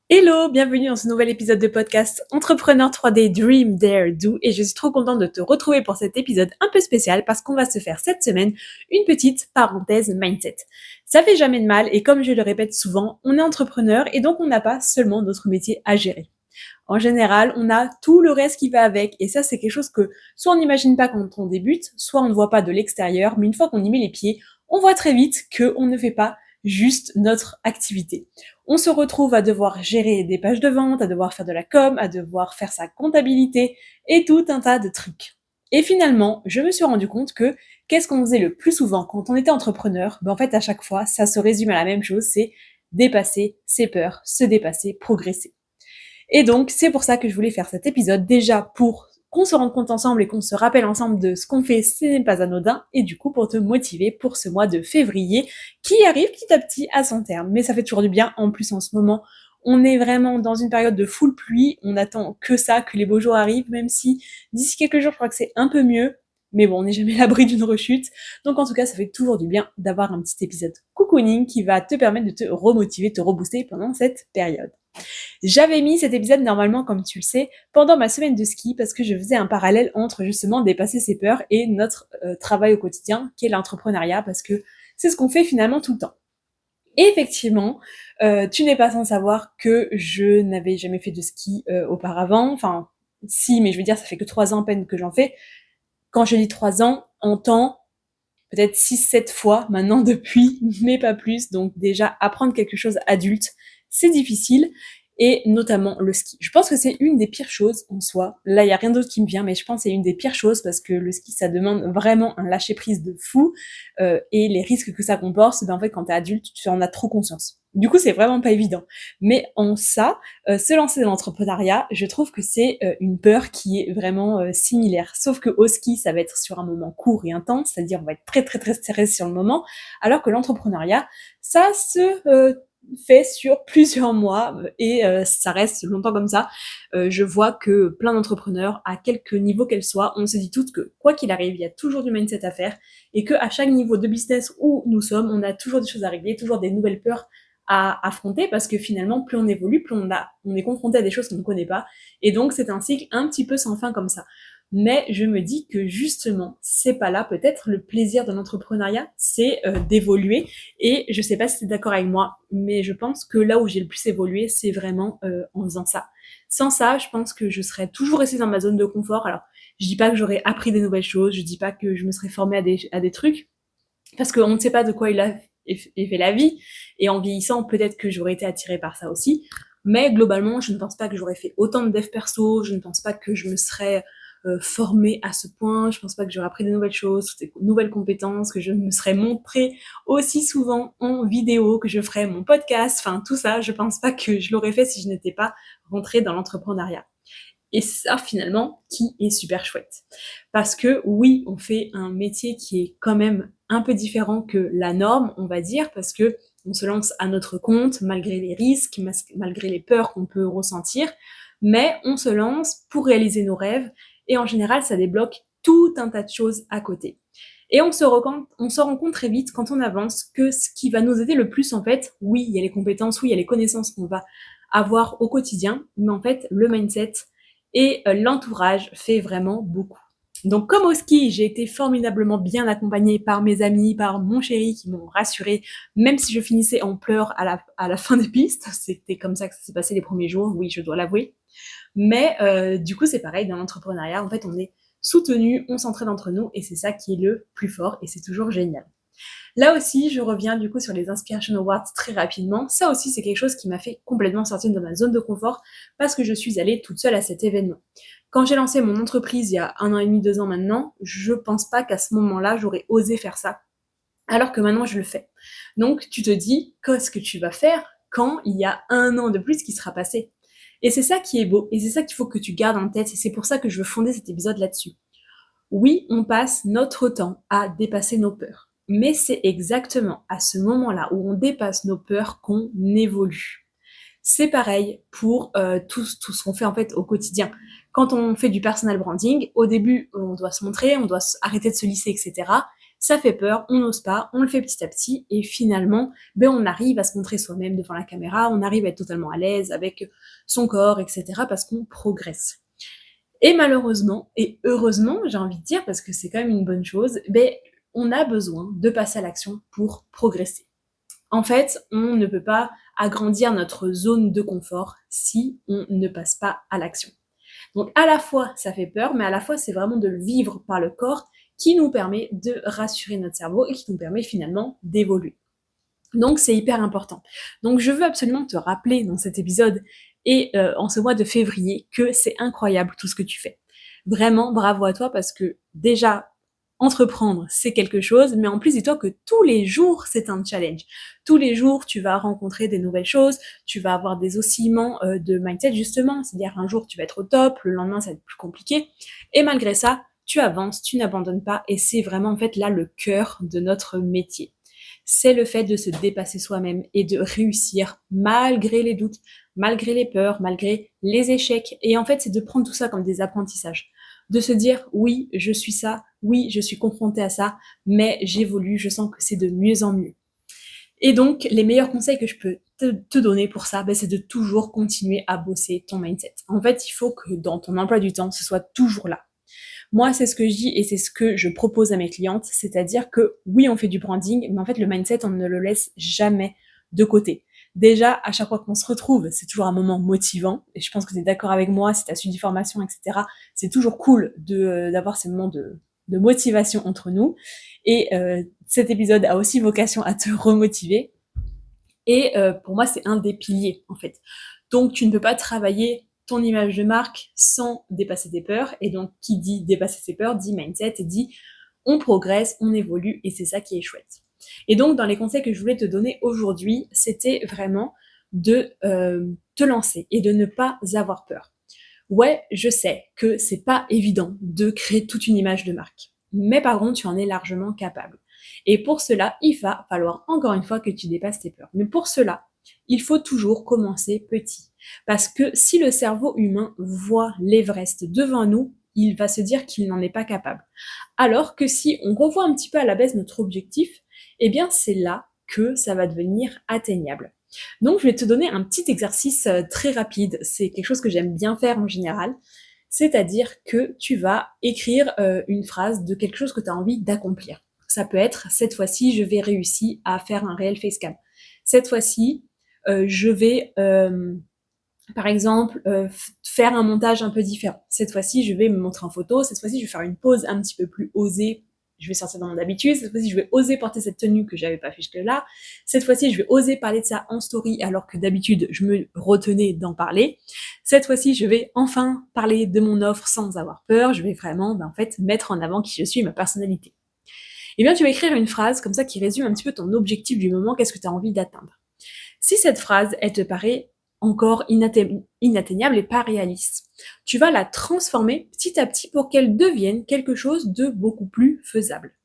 Hello, bienvenue dans ce nouvel épisode de podcast Entrepreneur 3D Dream Dare Do et je suis trop contente de te retrouver pour cet épisode un peu spécial parce qu'on va se faire cette semaine une petite parenthèse mindset. Ça fait jamais de mal et comme je le répète souvent, on est entrepreneur et donc on n'a pas seulement notre métier à gérer. En général, on a tout le reste qui va avec et ça c'est quelque chose que soit on n'imagine pas quand on débute, soit on ne voit pas de l'extérieur, mais une fois qu'on y met les pieds, on voit très vite qu'on ne fait pas juste notre activité. On se retrouve à devoir gérer des pages de vente, à devoir faire de la com, à devoir faire sa comptabilité et tout un tas de trucs. Et finalement, je me suis rendu compte que qu'est-ce qu'on faisait le plus souvent quand on était entrepreneur? En fait, à chaque fois, ça se résume à la même chose, c'est dépasser ses peurs, se dépasser, progresser. Et donc, c'est pour ça que je voulais faire cet épisode, déjà pour qu'on se rende compte ensemble et qu'on se rappelle ensemble de ce qu'on fait, ce n'est pas anodin, et du coup pour te motiver pour ce mois de février qui arrive petit à petit à son terme. Mais ça fait toujours du bien, en plus en ce moment, on est vraiment dans une période de full pluie, on attend que ça, que les beaux jours arrivent, même si d'ici quelques jours je crois que c'est un peu mieux, mais bon, on n'est jamais à l'abri d'une rechute. Donc en tout cas, ça fait toujours du bien d'avoir un petit épisode cocooning qui va te permettre de te remotiver, te rebooster pendant cette période. J'avais mis cet épisode normalement, comme tu le sais, pendant ma semaine de ski parce que je faisais un parallèle entre justement dépasser ses peurs et notre travail au quotidien, qui est l'entrepreneuriat, parce que c'est ce qu'on fait finalement tout le temps. Et effectivement, tu n'es pas sans savoir que je n'avais jamais fait de ski auparavant. Enfin, si, mais je veux dire, ça fait que 3 ans à peine que j'en fais. Quand je dis 3 ans, en temps, peut-être 6-7 fois maintenant depuis, mais pas plus. Donc déjà, apprendre quelque chose adulte, c'est difficile, et notamment le ski. Je pense que c'est une des pires choses en soi. Là, il n'y a rien d'autre qui me vient, mais je pense que c'est une des pires choses parce que le ski, ça demande vraiment un lâcher-prise de fou, et les risques que ça comporte, en fait, quand t'es adulte, tu en as trop conscience. Du coup, c'est vraiment pas évident. Mais en ça, se lancer dans l'entrepreneuriat, je trouve que c'est une peur qui est vraiment similaire. Sauf que au ski, ça va être sur un moment court et intense, c'est-à-dire on va être très très très stressé sur le moment, alors que l'entrepreneuriat, ça se fait sur plusieurs mois et ça reste longtemps comme ça. Je vois que plein d'entrepreneurs, à quelque niveau qu'elles soient, on se dit toutes que quoi qu'il arrive, il y a toujours du mindset à faire et qu'à chaque niveau de business où nous sommes, on a toujours des choses à régler, toujours des nouvelles peurs à affronter parce que finalement, plus on évolue, plus on est confronté à des choses qu'on ne connaît pas. Et donc, c'est un cycle un petit peu sans fin comme ça. Mais je me dis que justement, c'est pas là peut-être le plaisir de l'entrepreneuriat, c'est d'évoluer. Et je sais pas si tu es d'accord avec moi, mais je pense que là où j'ai le plus évolué, c'est vraiment en faisant ça. Sans ça, je pense que je serais toujours restée dans ma zone de confort. Alors, je dis pas que j'aurais appris des nouvelles choses, je dis pas que je me serais formée à des trucs, parce qu'on ne sait pas de quoi il a fait la vie, et en vieillissant, peut-être que j'aurais été attirée par ça aussi, mais globalement, je ne pense pas que j'aurais fait autant de dev perso, je ne pense pas que je me serais formée à ce point, je pense pas que j'aurais appris de nouvelles choses, des nouvelles compétences, que je me serais montrée aussi souvent en vidéo, que je ferais mon podcast, enfin tout ça, je pense pas que je l'aurais fait si je n'étais pas rentrée dans l'entrepreneuriat. Et c'est ça finalement qui est super chouette. Parce que oui, on fait un métier qui est quand même un peu différent que la norme, on va dire, parce que on se lance à notre compte malgré les risques, malgré les peurs qu'on peut ressentir, mais on se lance pour réaliser nos rêves et en général, ça débloque tout un tas de choses à côté. Et on se rend compte très vite quand on avance que ce qui va nous aider le plus en fait, oui, il y a les compétences, oui, il y a les connaissances qu'on va avoir au quotidien, mais en fait, le mindset, et l'entourage fait vraiment beaucoup. Donc comme au ski, j'ai été formidablement bien accompagnée par mes amis, par mon chéri qui m'ont rassurée, même si je finissais en pleurs à la fin des pistes. C'était comme ça que ça s'est passé les premiers jours, oui, je dois l'avouer. Mais du coup, c'est pareil, dans l'entrepreneuriat, en fait, on est soutenu, on s'entraide entre nous, et c'est ça qui est le plus fort, et c'est toujours génial. Là aussi, je reviens du coup sur les Inspiration Awards très rapidement. Ça aussi, c'est quelque chose qui m'a fait complètement sortir de ma zone de confort parce que je suis allée toute seule à cet événement. Quand j'ai lancé mon entreprise il y a 1 an et demi, 2 ans maintenant, je pense pas qu'à ce moment-là, j'aurais osé faire ça. Alors que maintenant, je le fais. Donc, tu te dis, qu'est-ce que tu vas faire quand il y a 1 an de plus qui sera passé? Et c'est ça qui est beau, et c'est ça qu'il faut que tu gardes en tête, et c'est pour ça que je veux fonder cet épisode là-dessus. Oui, on passe notre temps à dépasser nos peurs. Mais c'est exactement à ce moment-là où on dépasse nos peurs qu'on évolue. C'est pareil pour tout ce qu'on fait en fait au quotidien. Quand on fait du personal branding, au début, on doit se montrer, on doit arrêter de se lisser, etc. ça fait peur, on n'ose pas, on le fait petit à petit et finalement, on arrive à se montrer soi-même devant la caméra, on arrive à être totalement à l'aise avec son corps, etc. parce qu'on progresse. Et malheureusement, et heureusement, j'ai envie de dire, parce que c'est quand même une bonne chose, on a besoin de passer à l'action pour progresser. En fait, on ne peut pas agrandir notre zone de confort si on ne passe pas à l'action. Donc à la fois, ça fait peur, mais à la fois, c'est vraiment de le vivre par le corps qui nous permet de rassurer notre cerveau et qui nous permet finalement d'évoluer. Donc c'est hyper important. Donc je veux absolument te rappeler dans cet épisode et en ce mois de février que c'est incroyable tout ce que tu fais. Vraiment bravo à toi parce que déjà entreprendre c'est quelque chose, mais en plus dis-toi que tous les jours c'est un challenge. Tous les jours tu vas rencontrer des nouvelles choses, tu vas avoir des oscillements de mindset justement, c'est-à-dire un jour tu vas être au top, le lendemain ça va être plus compliqué, et malgré ça tu avances, tu n'abandonnes pas et c'est vraiment en fait là le cœur de notre métier. C'est le fait de se dépasser soi-même et de réussir malgré les doutes, malgré les peurs, malgré les échecs. Et en fait, c'est de prendre tout ça comme des apprentissages. De se dire, oui, je suis ça, oui, je suis confrontée à ça, mais j'évolue, je sens que c'est de mieux en mieux. Et donc, les meilleurs conseils que je peux te donner pour ça, c'est de toujours continuer à bosser ton mindset. En fait, il faut que dans ton emploi du temps, ce soit toujours là. Moi, c'est ce que je dis et c'est ce que je propose à mes clientes, c'est-à-dire que oui, on fait du branding, mais en fait, le mindset, on ne le laisse jamais de côté. Déjà, à chaque fois qu'on se retrouve, c'est toujours un moment motivant, et je pense que tu es d'accord avec moi, si tu as suivi des formations, etc., c'est toujours cool d'avoir ces moments de motivation entre nous, et cet épisode a aussi vocation à te remotiver, et pour moi, c'est un des piliers, en fait. Donc, tu ne peux pas travailler ton image de marque sans dépasser tes peurs. Et donc, qui dit dépasser ses peurs, dit mindset et dit on progresse, on évolue et c'est ça qui est chouette. Et donc, dans les conseils que je voulais te donner aujourd'hui, c'était vraiment de te lancer et de ne pas avoir peur. Ouais, je sais que c'est pas évident de créer toute une image de marque. Mais par contre, tu en es largement capable. Et pour cela, il va falloir encore une fois que tu dépasses tes peurs. Mais pour cela, il faut toujours commencer petit. Parce que si le cerveau humain voit l'Everest devant nous, il va se dire qu'il n'en est pas capable. Alors que si on revoit un petit peu à la baisse notre objectif, eh bien c'est là que ça va devenir atteignable. Donc je vais te donner un petit exercice très rapide, c'est quelque chose que j'aime bien faire en général, c'est-à-dire que tu vas écrire une phrase de quelque chose que tu as envie d'accomplir. Ça peut être cette fois-ci je vais réussir à faire un réel facecam. Cette fois-ci je vais par exemple, faire un montage un peu différent. Cette fois-ci, je vais me montrer en photo. Cette fois-ci, je vais faire une pose un petit peu plus osée. Je vais sortir dans mon habitude. Cette fois-ci, je vais oser porter cette tenue que j'avais pas fait jusque-là. Cette fois-ci, je vais oser parler de ça en story alors que d'habitude, je me retenais d'en parler. Cette fois-ci, je vais enfin parler de mon offre sans avoir peur. Je vais vraiment, en fait, mettre en avant qui je suis et ma personnalité. Et bien, tu vas écrire une phrase comme ça qui résume un petit peu ton objectif du moment. Qu'est-ce que tu as envie d'atteindre? Si cette phrase, elle te paraît encore inatteignable et pas réaliste, tu vas la transformer petit à petit pour qu'elle devienne quelque chose de beaucoup plus faisable.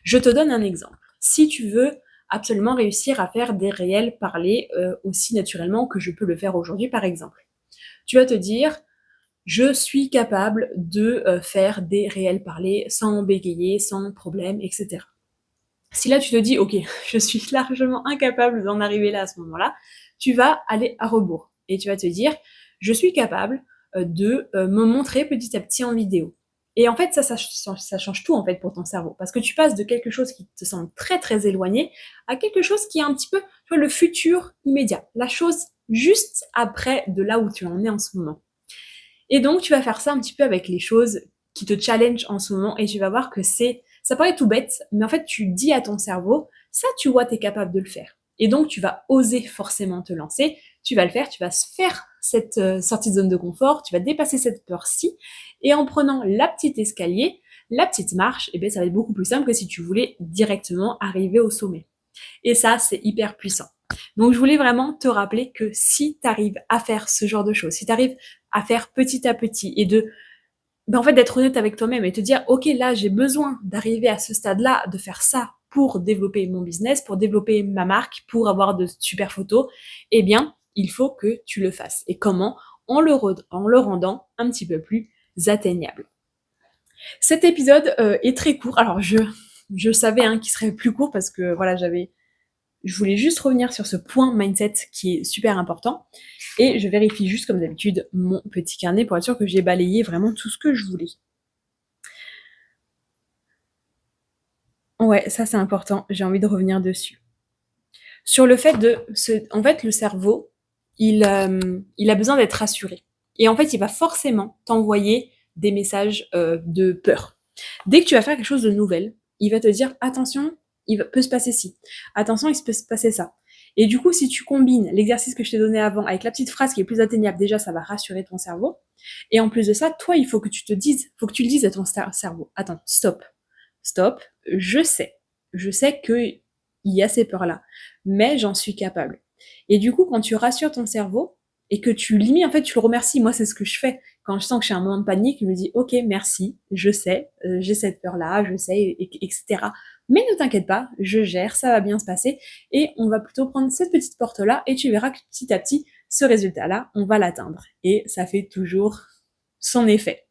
Je te donne un exemple. Si tu veux absolument réussir à faire des réels parlés aussi naturellement que je peux le faire aujourd'hui par exemple, tu vas te dire je suis capable de faire des réels parlés sans bégayer, sans problème, etc. Si là tu te dis ok, je suis largement incapable d'en arriver là à ce moment-là, tu vas aller à rebours et tu vas te dire je suis capable de me montrer petit à petit en vidéo. Et en fait ça change tout en fait pour ton cerveau parce que tu passes de quelque chose qui te semble très très éloigné à quelque chose qui est un petit peu tu vois, le futur immédiat, la chose juste après de là où tu en es en ce moment. Et donc tu vas faire ça un petit peu avec les choses qui te challenge en ce moment et tu vas voir que ça paraît tout bête, mais en fait tu dis à ton cerveau, ça tu vois t'es capable de le faire. Et donc tu vas oser forcément te lancer, tu vas le faire, tu vas faire cette sortie de zone de confort, tu vas dépasser cette peur-ci, et en prenant la petite escalier, la petite marche, et bien ça va être beaucoup plus simple que si tu voulais directement arriver au sommet. Et ça, c'est hyper puissant. Donc je voulais vraiment te rappeler que si tu arrives à faire ce genre de choses, si tu arrives à faire petit à petit et en fait d'être honnête avec toi-même et te dire ok là j'ai besoin d'arriver à ce stade-là, de faire ça pour développer mon business, pour développer ma marque, pour avoir de super photos, eh bien il faut que tu le fasses. Et comment? En le rendant un petit peu plus atteignable. Cet épisode est très court, alors je savais qu'il serait plus court parce que voilà, je voulais juste revenir sur ce point mindset qui est super important. Et je vérifie juste comme d'habitude mon petit carnet pour être sûr que j'ai balayé vraiment tout ce que je voulais. Ouais, ça c'est important, j'ai envie de revenir dessus. Sur le fait en fait, le cerveau, il a besoin d'être rassuré. Et en fait, il va forcément t'envoyer des messages de peur. Dès que tu vas faire quelque chose de nouvel, il va te dire attention, peut se passer ci. Attention, il peut se passer ça. Et du coup, si tu combines l'exercice que je t'ai donné avant avec la petite phrase qui est plus atteignable, déjà, ça va rassurer ton cerveau. Et en plus de ça, toi, il faut que tu le dises à ton cerveau. Attends, stop, je sais que il y a ces peurs-là, mais j'en suis capable. Et du coup, quand tu rassures ton cerveau et que tu limites, en fait, tu le remercies. Moi, c'est ce que je fais. Quand je sens que j'ai un moment de panique, je me dis, ok, merci, je sais, j'ai cette peur-là, je sais, etc. Mais ne t'inquiète pas, je gère, ça va bien se passer. Et on va plutôt prendre cette petite porte-là et tu verras que petit à petit, ce résultat-là, on va l'atteindre. Et ça fait toujours son effet.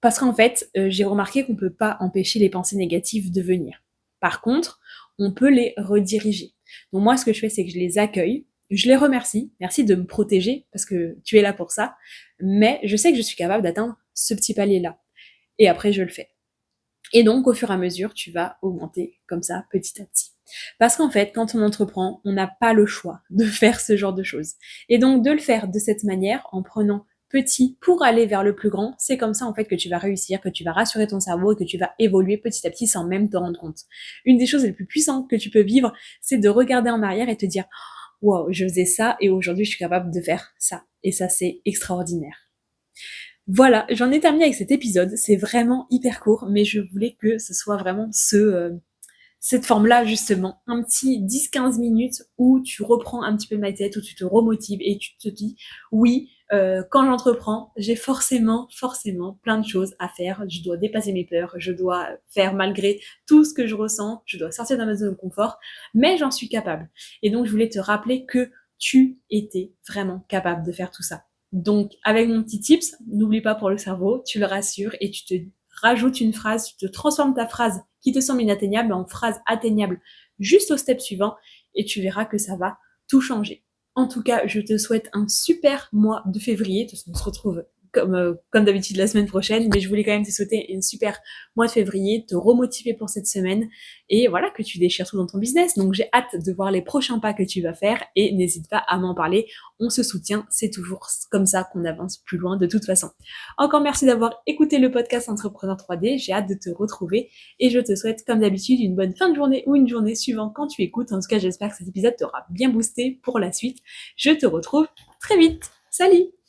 Parce qu'en fait, j'ai remarqué qu'on peut pas empêcher les pensées négatives de venir. Par contre, on peut les rediriger. Donc moi, ce que je fais, c'est que je les accueille, je les remercie, merci de me protéger, parce que tu es là pour ça, mais je sais que je suis capable d'atteindre ce petit palier-là. Et après, je le fais. Et donc, au fur et à mesure, tu vas augmenter comme ça, petit à petit. Parce qu'en fait, quand on entreprend, on n'a pas le choix de faire ce genre de choses. Et donc, de le faire de cette manière, en prenant petit pour aller vers le plus grand, c'est comme ça en fait que tu vas réussir, que tu vas rassurer ton cerveau et que tu vas évoluer petit à petit sans même te rendre compte. Une des choses les plus puissantes que tu peux vivre, c'est de regarder en arrière et te dire wow, je faisais ça et aujourd'hui je suis capable de faire ça. Et ça, c'est extraordinaire. Voilà, j'en ai terminé avec cet épisode. C'est vraiment hyper court, mais je voulais que ce soit vraiment cette forme-là, justement. Un petit 10-15 minutes où tu reprends un petit peu ma tête, où tu te remotives et tu te dis, oui, quand j'entreprends, j'ai forcément plein de choses à faire. Je dois dépasser mes peurs, je dois faire malgré tout ce que je ressens, je dois sortir de ma zone de confort, mais j'en suis capable. Et donc, je voulais te rappeler que tu étais vraiment capable de faire tout ça. Donc, avec mon petit tips, n'oublie pas pour le cerveau, tu le rassures et tu te rajoutes une phrase, tu te transformes ta phrase qui te semble inatteignable en phrase atteignable juste au step suivant et tu verras que ça va tout changer. En tout cas, je te souhaite un super mois de février. De toute façon, on se retrouve comme d'habitude la semaine prochaine, mais je voulais quand même te souhaiter un super mois de février, te remotiver pour cette semaine et voilà, que tu déchires tout dans ton business. Donc j'ai hâte de voir les prochains pas que tu vas faire et n'hésite pas à m'en parler. On se soutient, c'est toujours comme ça qu'on avance plus loin de toute façon. Encore merci d'avoir écouté le podcast Entrepreneur 3D, j'ai hâte de te retrouver et je te souhaite comme d'habitude une bonne fin de journée ou une journée suivant quand tu écoutes. En tout cas, j'espère que cet épisode t'aura bien boosté pour la suite. Je te retrouve très vite. Salut!